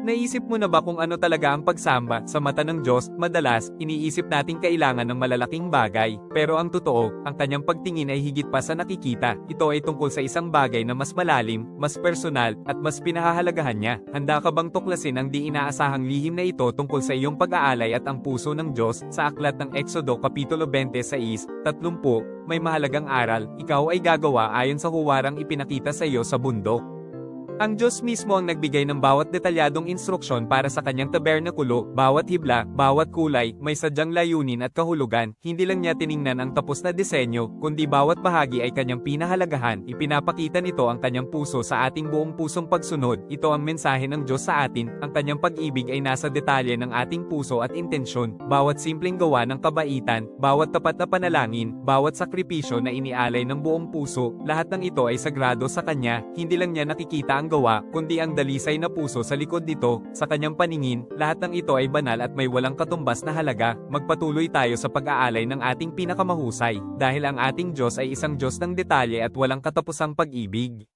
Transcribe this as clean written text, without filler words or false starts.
Naisip mo na ba kung ano talaga ang pagsamba sa mata ng Diyos? Madalas, iniisip nating kailangan ng malalaking bagay. Pero ang totoo, ang kanyang pagtingin ay higit pa sa nakikita. Ito ay tungkol sa isang bagay na mas malalim, mas personal, at mas pinahahalagahan niya. Handa ka bang tuklasin ang di inaasahang lihim na ito tungkol sa iyong pag-aalay at ang puso ng Diyos? Sa aklat ng Exodo Kapitulo 26:30, may mahalagang aral, ikaw ay gagawa ayon sa huwarang ipinakita sa iyo sa bundok. Ang Diyos mismo ang nagbigay ng bawat detalyadong instruksyon para sa kanyang tabernakulo, bawat hibla, bawat kulay, may sadyang layunin at kahulugan. Hindi lang niya tiningnan ang tapos na disenyo, kundi bawat bahagi ay kanyang pinahalagahan. Ipinapakita nito ang kanyang puso sa ating buong pusong pagsunod. Ito ang mensahe ng Diyos sa atin, ang kanyang pag-ibig ay nasa detalye ng ating puso at intensyon. Bawat simpleng gawa ng kabaitan, bawat tapat na panalangin, bawat sakripisyo na inialay ng buong puso, lahat ng ito ay sagrado sa kanya. Hindi lang niya nakikita ang gawa, kundi ang dalisay na puso sa likod nito. Sa kanyang paningin, lahat ng ito ay banal at may walang katumbas na halaga. Magpatuloy tayo sa pag-aalay ng ating pinakamahusay, dahil ang ating Diyos ay isang Diyos ng detalye at walang katapusang pag-ibig.